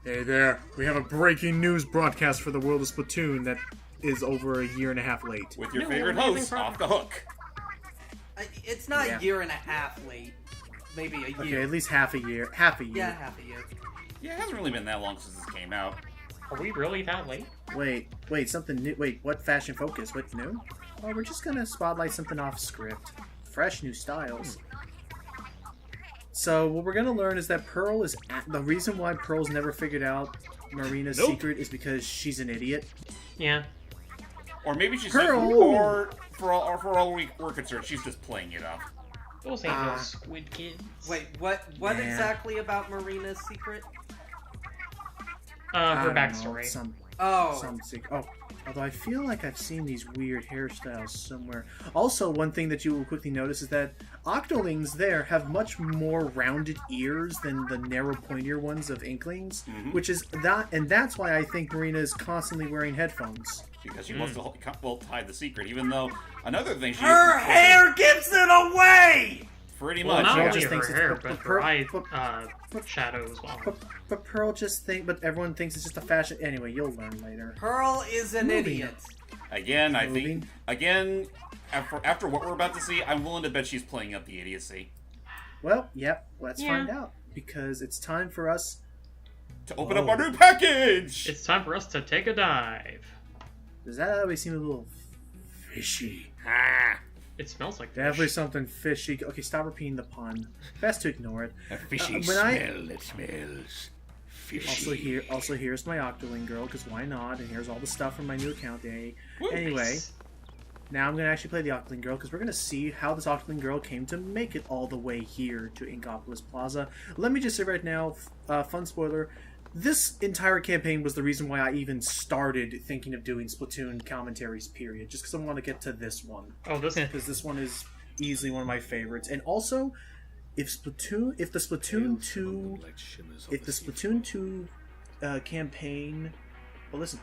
Hey there, we have a breaking news broadcast for the world of Splatoon that is over a year and a half late. With your favorite host, Off the Hook. It's not a year and a half late. Maybe a year. Okay, at least half a year. Half a year. Yeah, half a year. Yeah, it hasn't really been that long since this came out. Are we really that late? Wait, something new. Wait, what? Fashion Focus? What new? Oh, we're just gonna spotlight something off script. Fresh new styles. So what we're gonna learn is that Pearl is the reason why Pearl's never figured out Marina's secret is because she's an idiot. Yeah. Or maybe she's Pearl! just, or for all we're concerned, she's just playing it up. Those ain't no squid kids. Wait, what exactly about Marina's secret? Her backstory. Some secret. Oh, although I feel like I've seen these weird hairstyles somewhere. Also, one thing that you will quickly notice is that Octolings there have much more rounded ears than the narrow, pointier ones of Inklings, which is that, and that's why I think Marina is constantly wearing headphones. Because she wants to hide the secret, even though another thing she... Her hair gives it away! Pretty Well, much. not Yeah. only just thinks her it's- hair, but but her eye but- shadow as well. But Pearl but everyone thinks it's just a fashion. Anyway, you'll learn later. Pearl is an idiot. Again, I think... Again, after what we're about to see, I'm willing to bet she's playing up the idiocy. Well, yep, let's find out. Because it's time for us... To open up our new package! It's time for us to take a dive. Does that always seem a little fishy? Ah, It smells like Definitely fish. something fishy. Okay, stop repeating the pun. Best to ignore it. a fishy that smells fishy. Also here's my Octoling girl, because why not? And here's all the stuff from my new account day. Woo. Anyway, now I'm going to actually play the Octoling girl, because we're going to see how this Octoling girl came to make it all the way here to Inkopolis Plaza. Let me just say right now, fun spoiler, this entire campaign was the reason why I even started thinking of doing Splatoon commentaries, period. Just because I want to get to this one. Oh, this Because this one is easily one of my favorites. And also, if the Splatoon 2 campaign... Well, listen.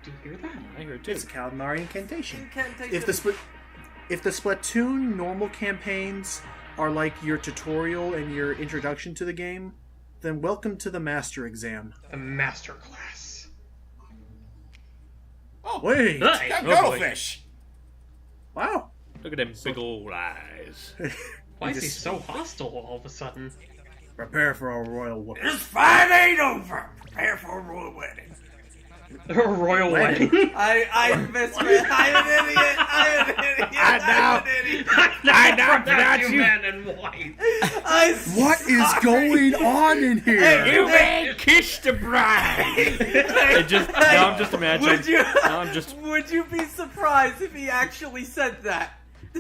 Do you hear that? I heard too. It's a Calamari incantation. Incantation. If the Splatoon normal campaigns are like your tutorial and your introduction to the game, then welcome to the Master Exam. The master class. Oh, Wait! Hey. that Oh, boy. cuttlefish! Wow! Look at them big old eyes. Why is he so hostile all of a sudden? Prepare for a royal whooping. This fight ain't over. Prepare for a royal wedding. A royal wedding. I misread. I'm an idiot. I'm an idiot. I'm an idiot. I now pronounce you- man in white. What is going on in here? You may kiss the bride. Now I'm just imagining. Now I'm just. Would you be surprised if he actually said that?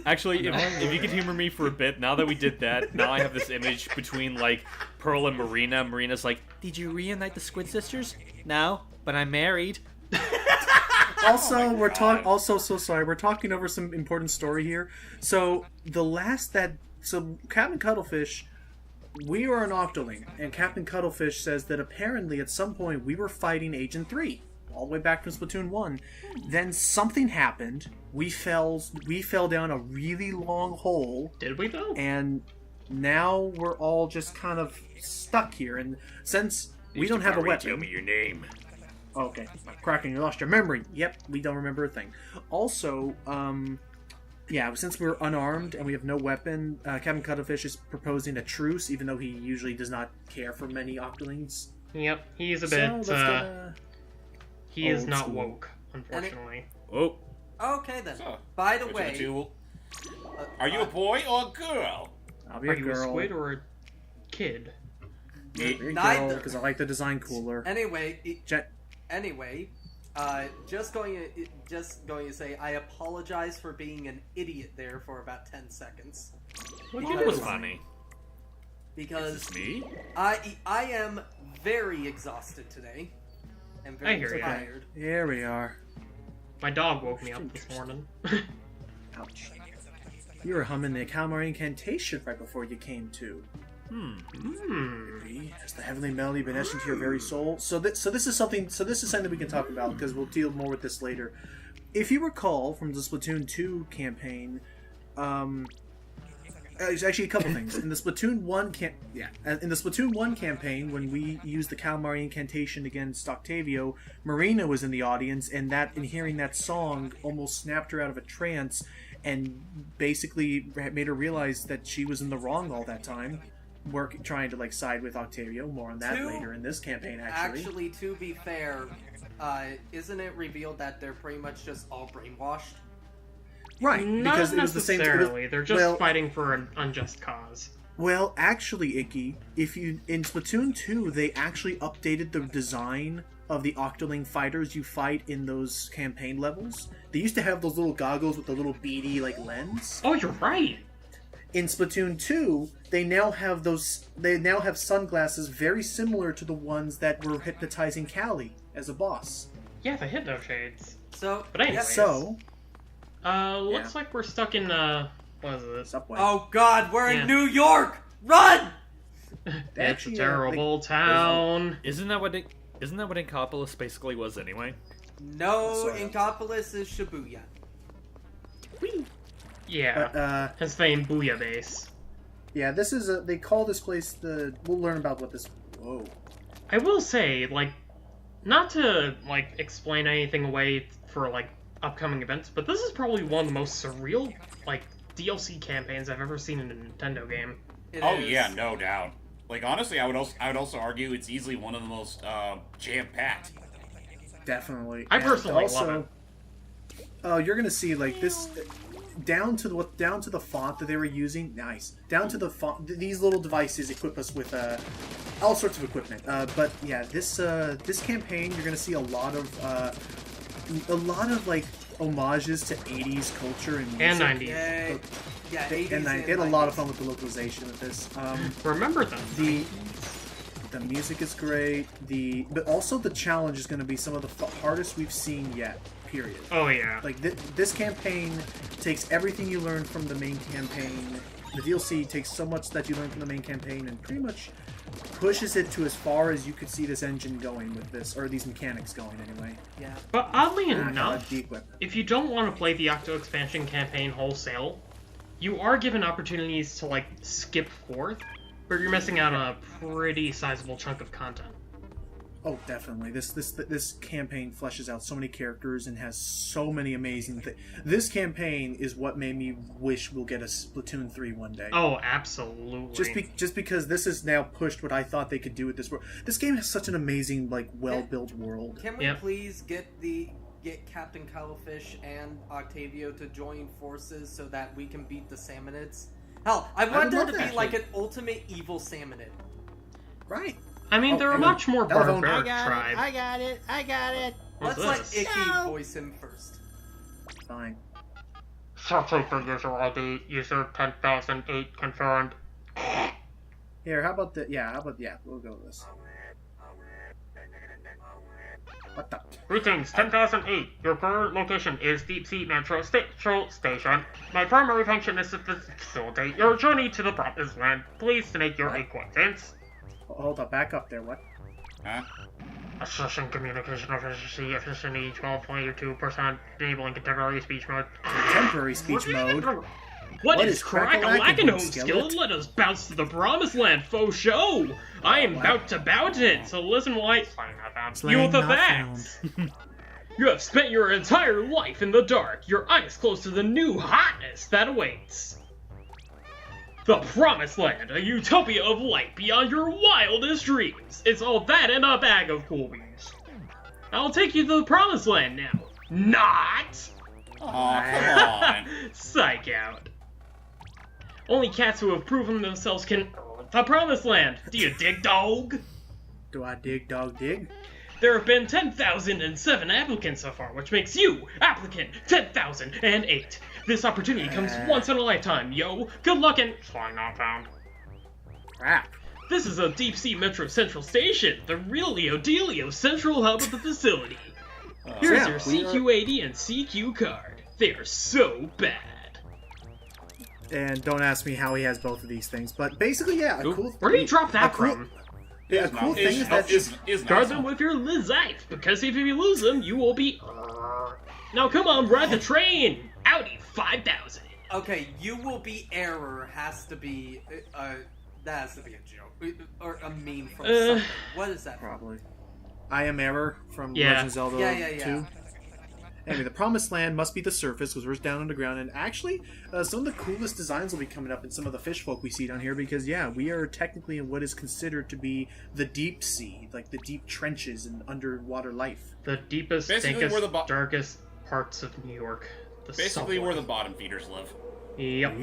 Actually, if you could humor me for a bit, now that we did that, now I have this image between, like, Pearl and Marina. Marina's like, did you reunite the Squid Sisters? No, but I'm married. Also, we're talking. Also, so sorry, we're talking over some important story here. So Captain Cuttlefish, we were an Octoling, and Captain Cuttlefish says that apparently at some point we were fighting Agent 3, all the way back from Splatoon 1. Then something happened. We fell down a really long hole, Did we though? and now we're all just kind of stuck here. And since we don't have a weapon, Tell me your name. okay, Kraken, you lost your memory. Yep, we don't remember a thing. Also, yeah, since we're unarmed and we have no weapon, Captain Cuttlefish is proposing a truce, even though he usually does not care for many Octolings. Yep, he's a So, bit. let's go He is old not school. woke, unfortunately. Oh, Okay then. So, By the which of the way, two are you a boy or a girl? I'll be Are a you girl. a squid or a kid? I'll be a girl, Neither. because I like the design cooler. anyway, Jet. just going to say I apologize for being an idiot there for about 10 seconds what Because- was funny? because Me? I am very exhausted today and I very hear ya. tired. Here we are. My dog woke me up this morning. Ouch. You were humming the Calamari incantation right before you came to. Has the heavenly melody been etched into your very soul? So this is something that we can talk about, because we'll deal more with this later. If you recall from the Splatoon 2 campaign, Actually, a couple things. In the Splatoon 1 in the Splatoon 1 campaign, when we used the Calamari incantation against Octavio, Marina was in the audience, and hearing that song almost snapped her out of a trance and basically made her realize that she was in the wrong all that time. Trying to side with Octavio. More on that later in this campaign, actually. Actually, to be fair, isn't it revealed that they're pretty much just all brainwashed? Right, because Not it was the same. necessarily. They're just fighting for an unjust cause. Well, actually, Icky, in Splatoon 2, they actually updated the design of the Octoling fighters you fight in those campaign levels. They used to have those little goggles with the little beady lens. Oh, you're right. In Splatoon 2, they now have sunglasses very similar to the ones that were hypnotizing Callie as a boss. Yeah, the Hypno Shades. So, But anyways. So, looks like we're stuck in, what is it? Subway. oh god, we're in New York! Run! It's a terrible town. Isn't that what Inkopolis basically was anyway? No, Inkopolis is Shibuya. Yeah. His famed Booyah Base. Yeah, this is they call this place we'll learn about what this... Whoa. I will say, not to, explain anything away for, upcoming events, but this is probably one of the most surreal, DLC campaigns I've ever seen in a Nintendo game. It Oh is. yeah, no doubt. Honestly, I would also argue it's easily one of the most jam-packed. Definitely. I And personally also, love it. Oh, you're gonna see this down to the font that they were using. Nice. Down to the font. These little devices equip us with all sorts of equipment. But yeah, this campaign you're gonna see a lot of homages to 80s culture and music. And 90s. Yay. Yeah, 80s And they had a lot of fun with the localization of this. Remember them. The music is great. But also the challenge is going to be some of the hardest we've seen yet. Period. Oh, yeah. This campaign takes everything you learned from the main campaign. The DLC takes so much that you learned from the main campaign and pretty much pushes it to as far as you could see this engine going with this, or these mechanics going anyway. Yeah. But oddly Ah, enough, deep whip. if you don't want to play the Octo expansion campaign wholesale, you are given opportunities to, skip forth, but you're missing out on a pretty sizable chunk of content. Oh, definitely. This campaign fleshes out so many characters and has so many amazing things. This campaign is what made me wish we'll get a Splatoon 3 one day. Oh, absolutely. Just because this has now pushed what I thought they could do with this world. This game has such an amazing, well-built world. Can we please get Captain Cuttlefish and Octavio to join forces so that we can beat the Salmonids? Hell, I want there to be an ultimate evil Salmonid. Right. I mean, they're a much more barbaric tribe. I got it. Let's let Icky voice him first. Fine. Searching for user ID, user 10,008 confirmed. Here, how about we'll go with this. What the? Greetings, 10,008. Your current location is Deep Sea Metro Central Station. My primary function is to facilitate your journey to the Promised Land. Pleased to make your acquaintance. Hold up, back up there, what? Huh? Assessing communication efficiency 12.2%, enabling contemporary speech mode. Contemporary speech mode? What is crack-a-lack-a-no, skillet? Let us bounce to the Promised Land, faux show! I am about to bout it, so listen while I you with the facts! You have spent your entire life in the dark, your eyes close to the new hotness that awaits. The Promised Land, a utopia of light beyond your wildest dreams. It's all that and a bag of cool beans. I'll take you to the Promised Land now. Not! Aw, come on. Psych out. Only cats who have proven themselves can earn the Promised Land. Do you dig, dog? Do I dig, dog, dig? There have been 10,007 applicants so far, which makes you applicant 10,008. This opportunity comes once in a lifetime, yo. Good luck and flying not found. Crap. This is a Deep Sea Metro Central Station, the real Dealio central hub of the facility. Here's your CQ80 and CQ card. They are so bad. And don't ask me how he has both of these things, but basically, yeah. Where did he drop that from? Yeah, a cool thing is that guard them with your life, because if you lose them, you will be. Now come on, ride the train! Audi 5000. Okay, you will be error has to be that has to be a joke or a meme from something. What is that? Probably. I am error from Legend of Zelda 2. Anyway, the Promised Land must be the surface, because we're down underground, and actually, some of the coolest designs will be coming up in some of the fish folk we see down here, because, yeah, we are technically in what is considered to be the deep sea, like the deep trenches and underwater life. The deepest, dankest, darkest parts of New York. Basically where the bottom feeders live. Yep.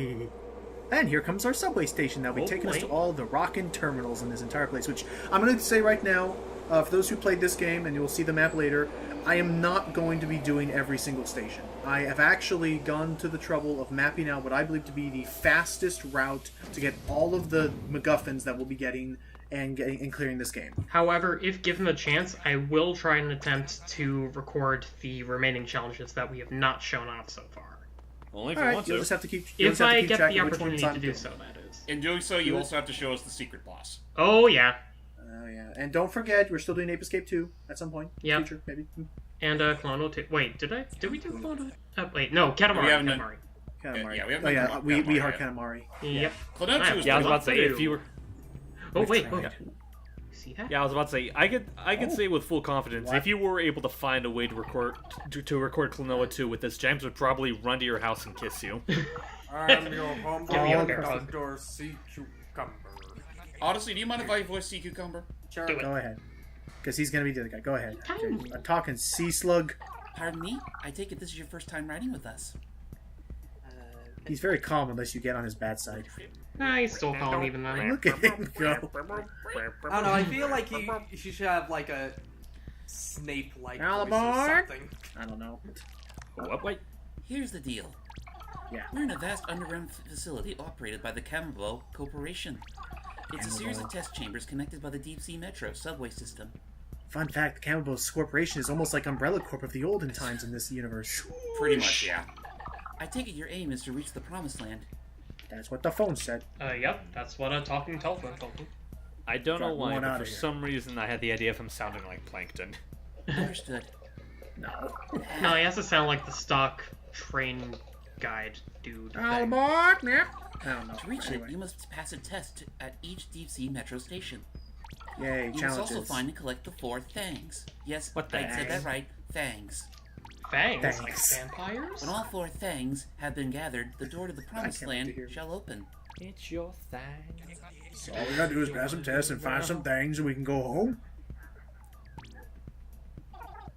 And here comes our subway station that will be taking us to all the rockin' terminals in this entire place, which I'm going to say right now, for those who played this game, and you'll see the map later, I am not going to be doing every single station. I have actually gone to the trouble of mapping out what I believe to be the fastest route to get all of the MacGuffins that we'll be getting and clearing this game. However, if given the chance, I will try and attempt to record the remaining challenges that we have not shown off so far. Only if you want to. You'll just have to keep. If I get the opportunity to do so, that is. In doing so, you also have to show us the secret boss. Oh yeah. Oh yeah, and don't forget, we're still doing Ape Escape 2 at some point. Yeah. Future, maybe. And Clono 2. Wait, did we do Clono? Wait, no, Katamari. Katamari. Yeah, we have. Oh yeah, we heard Katamari. Yep. Clono 2 is. Yeah, I was about to say if you were. Oh wait. See that? Yeah, I was about to say I could say with full confidence if you were able to find a way to record Klonoa 2 with this, James would probably run to your house and kiss you. I'm your humble Dr. Sea Cucumber. Honestly, do you mind if I voice Sea Cucumber? Sure. Go ahead. Because he's going to be the other guy. Go ahead. I'm talking Sea Slug. Pardon me? I take it this is your first time riding with us. He's very calm unless you get on his bad side. Nah, he's still calm even then. Look at him go. I don't know, I feel like he should have like a Snape-like voice or something. I don't know. What? Here's the deal. Yeah. We're in a vast underground facility operated by the Cambo Corporation. It's a series of test chambers connected by the Deep Sea Metro subway system. Fun fact, the Cambo's Corporation is almost like Umbrella Corp of the olden times in this universe. Pretty much, yeah. I take it your aim is to reach the Promised Land. That's what the phone said. Yep, that's what a talking telephone told me. I don't know why, but for some reason I had the idea of him sounding like Plankton. Understood. No. No, he has to sound like the stock train guide dude. All aboard! Yeah. I don't know. To reach it, you must pass a test at each Deep Sea Metro station. Yay, you must also find and collect the 4 Thangs. Yes, I said that right. Thangs. Fangs? Like vampires? When all 4 Thangs have been gathered, the door to the Promised Land shall open. It's your thing. So all we gotta do is pass some tests and find some things and we can go home?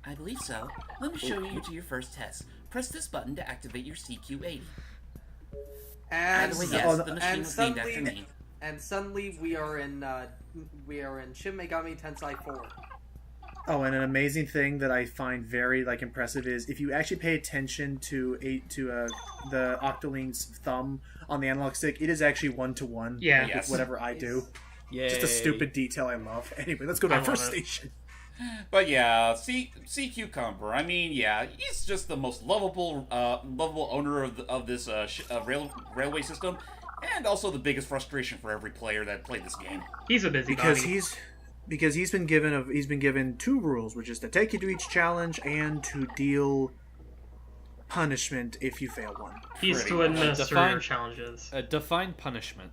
I believe so. Let me show you to your first test. Press this button to activate your CQ-80. And, by the way, yes, the machine was named after me. And suddenly we are in Shin Megami Tensei 4. Oh, and an amazing thing that I find very impressive is if you actually pay attention to the Octoling's thumb on the analog stick, it is actually 1-to-1 with whatever I do. Yay. Just a stupid detail I love. Anyway, let's go to our first station. But yeah, Sea Cucumber. I mean, yeah, he's just the most lovable owner of this railway system, and also the biggest frustration for every player that played this game. He's a busy because he's been given 2 rules, which is to take you to each challenge and to deal punishment if you fail one. He's to administer challenges. Define punishment.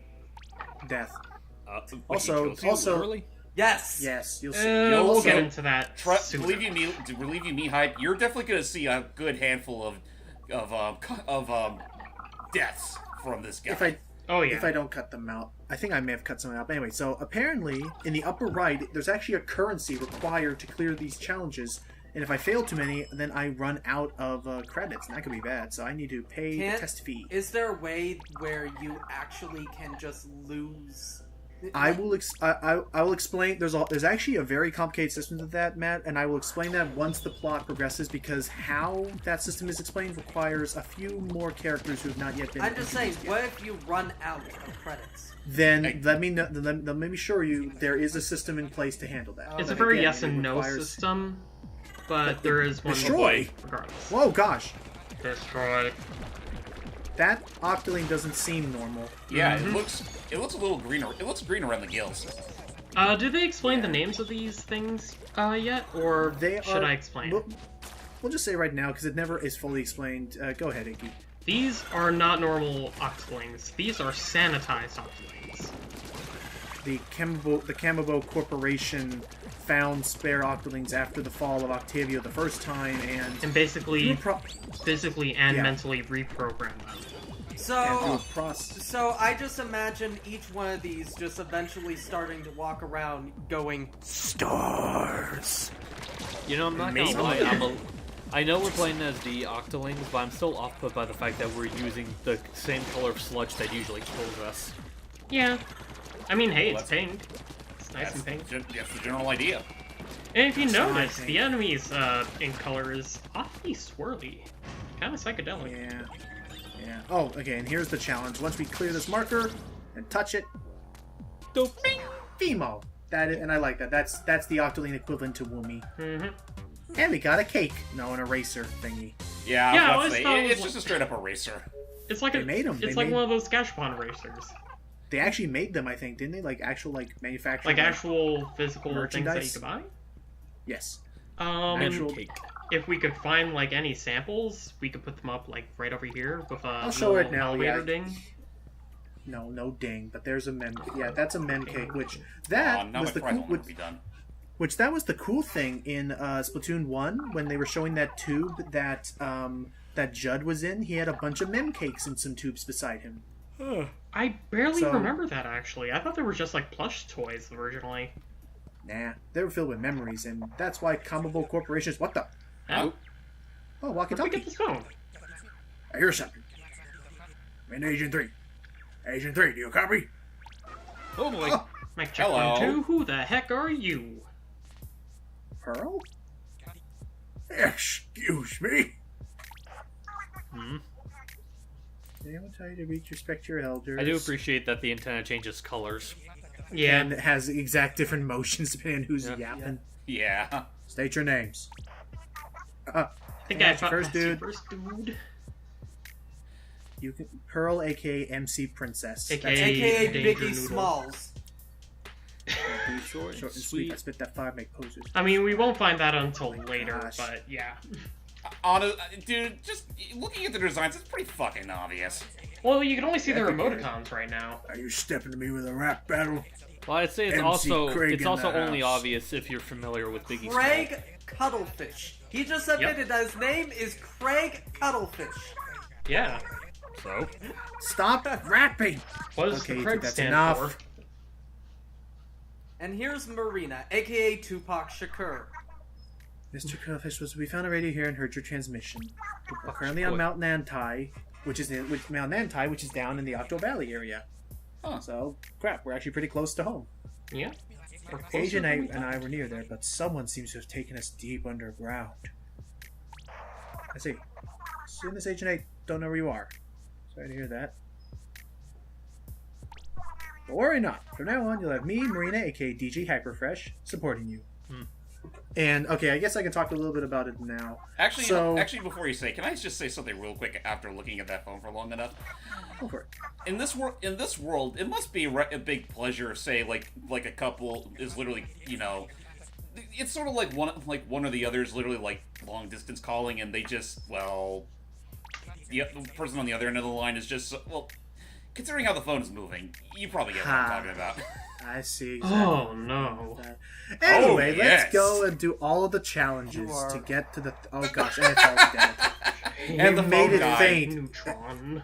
Death. Also. Yes, you'll see. We'll get into that. Believe you me, hype. You're definitely gonna see a good handful of deaths from this guy. If I don't cut them out. I think I may have cut some out. But anyway, so apparently, in the upper right, there's actually a currency required to clear these challenges. And if I fail too many, then I run out of credits, and that could be bad. So I need to pay the test fee. Is there a way where you actually can just lose... I will explain. There's actually a very complicated system to that, Matt, and I will explain that once the plot progresses, because how that system is explained requires a few more characters who have not yet been. I'm just saying, what if you run out of credits? Then let me assure you, there is a system in place to handle that. It's a very yes and no system, but there is one. Destroy. Regardless. Whoa, gosh. Destroy. That Octoling doesn't seem normal. Yeah, it looks a little greener. It looks green around the gills. Did they explain the names of these things yet, or should I explain? We'll just say right now because it never is fully explained. Go ahead, Inky. These are not normal Octolings. These are sanitized Octolings. The Kamabo Corporation found spare Octolings after the fall of Octavio the first time, and basically, physically and mentally reprogrammed them. So I just imagine each one of these just eventually starting to walk around going, stars. You know, I'm not gonna lie, I know we're playing as the Octolings, but I'm still off-put by the fact that we're using the same color of sludge that usually kills us. Yeah. I mean, hey, it's pink. It's nice and pink. That's the general idea. And if you notice, the enemy's in color is awfully swirly. Kind of psychedelic. Yeah. Yeah. Oh, okay, and here's the challenge. Once we clear this marker and touch it, bing, Fimo. And I like that. That's the Octoling equivalent to Woomy. Mm-hmm. And we got a cake. No, an eraser thingy. Yeah, I was about to say, it's just a straight up eraser. It's like they made them. It's like one of those Gashapon erasers. They actually made them, I think, didn't they? Like actual manufacturing. Like actual physical merchandise? things that you could buy? Yes. Actual cake. If we could find like any samples, we could put them up like right over here with a I'll show it now. elevator ding. No ding, but there's a mem. Yeah, that's a mem cake, which that was the cool. Which that was the cool thing in Splatoon 1 when they were showing that tube that that Judd was in. He had a bunch of mem cakes in some tubes beside him. I barely remember that actually. I thought they were just like plush toys originally. Nah, they were filled with memories, and that's why Kamabo Corporation's what the? Oh, walkie-talkie. Where'd we get this phone? I hear something. I'm in Agent 3. Agent 3, do you copy? Oh boy. Mic check 1, 2. Who the heck are you? Pearl? Excuse me. Anyone tell you to respect your elders? I do appreciate that the antenna changes colors. Yeah. And it has exact different motions depending on who's yapping. Yeah. State your names. I think I found first dude. You can Pearl, aka MC Princess, aka Biggie Smalls. Short and sweet. I spit that fire, make poses. I mean, we won't find that until later, but yeah. Dude, just looking at the designs, it's pretty fucking obvious. Well, you can only see their emoticons right now. Are you stepping to me with a rap battle? Well, I'd say it's also only obvious if you're familiar with Biggie Smalls. Craig Cuttlefish. He just admitted that his name is Craig Cuttlefish. Yeah. So? Stop rapping! What does okay, Craig that's stand enough. for? And here's Marina, aka Tupac Shakur. Mr. Cuttlefish was to be found already here and heard your transmission. We're currently on Mount Nantai, which is down in the Octo Valley area. Huh. So, crap, we're actually pretty close to home. Yeah. Agent and I were near there, but someone seems to have taken us deep underground. I see. Soon as Agent 8 don't know where you are. Sorry to hear that. But worry not. From now on, you'll have me, Marina, aka DG Hyperfresh, supporting you. And, okay, I guess I can talk a little bit about it now. Actually, before you say, can I just say something real quick after looking at that phone for long enough? Go for it. In this world, it must be a big pleasure, say, like a couple is literally, it's sort of like one or the other is literally, like, long-distance calling, and they just, well, the person on the other end of the line is just, well, considering how the phone is moving, you probably get what I'm talking about. I see. Exactly. Oh, no. Anyway, let's go and do all of the challenges to get to the... Oh, gosh, and it's all dead. And the made phone it died. faint. Neutron.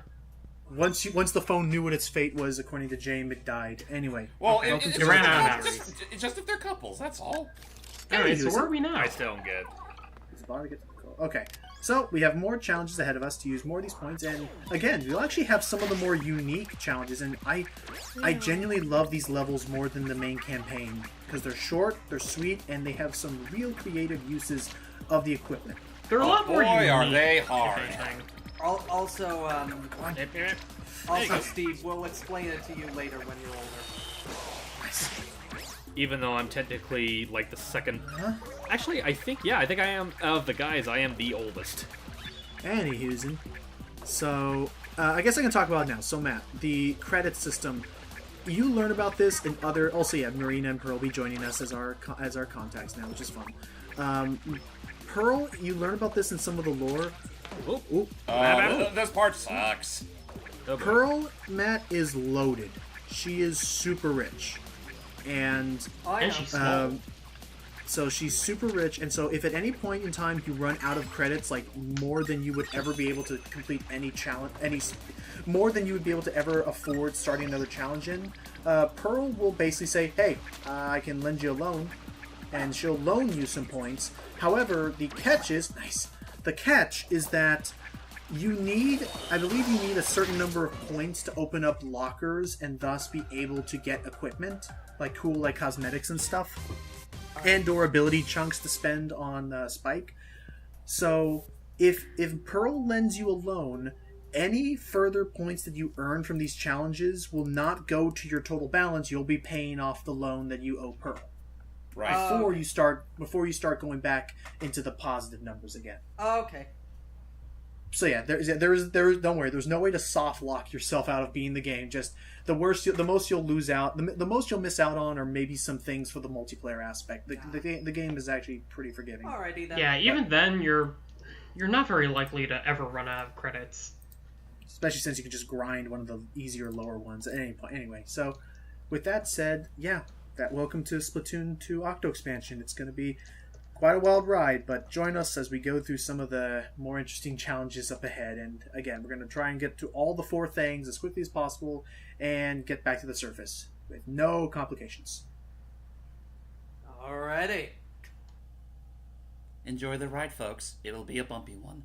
Once the phone knew what its fate was, according to James, it died. Anyway. Well, it ran out of batteries. Just if they're couples, that's all. Alright, so where are we now? I still don't get it. Okay, so we have more challenges ahead of us to use more of these points, and again, we'll actually have some of the more unique challenges, and I genuinely love these levels more than the main campaign, because they're short, they're sweet, and they have some real creative uses of the equipment. They're a lot more unique. Boy, are they hard. Also, Steve, we'll explain it to you later when you're older. Even though I'm technically, like, the second... Actually, I think I am, of the guys, I am the oldest. Anywhoozin. So, I guess I can talk about it now. So, Matt, the credit system, you learn about this in other... Also, yeah, Marina and Pearl will be joining us as our contacts now, which is fun. Pearl, you learn about this in some of the lore. This part sucks. Pearl, Matt, is loaded. She is super rich. And she's small. So she's super rich, and so if at any point in time you run out of credits, like more than you would ever be able to complete any challenge, more than you would be able to ever afford starting another challenge in, Pearl will basically say, hey, I can lend you a loan, and she'll loan you some points. However, the catch is, that you need, I believe you need a certain number of points to open up lockers and thus be able to get equipment, like cool like cosmetics and stuff. And or ability chunks to spend on Spike. So if Pearl lends you a loan, any further points that you earn from these challenges will not go to your total balance. You'll be paying off the loan that you owe Pearl. Right. Before you start going back into the positive numbers again. Okay. So yeah, there is don't worry, there's no way to soft lock yourself out of being the game. Just the most you'll lose out, the most you'll miss out on are maybe some things for the multiplayer aspect. The game is actually pretty forgiving. Alrighty then. Yeah, even then you're not very likely to ever run out of credits. Especially since you can just grind one of the easier lower ones at any point. Anyway, so with that said, yeah, welcome to Splatoon 2 Octo expansion. It's going to be quite a wild ride, but join us as we go through some of the more interesting challenges up ahead. And again, we're going to try and get to all the 4 things as quickly as possible and get back to the surface with no complications. Alrighty. Enjoy the ride, folks. It'll be a bumpy one.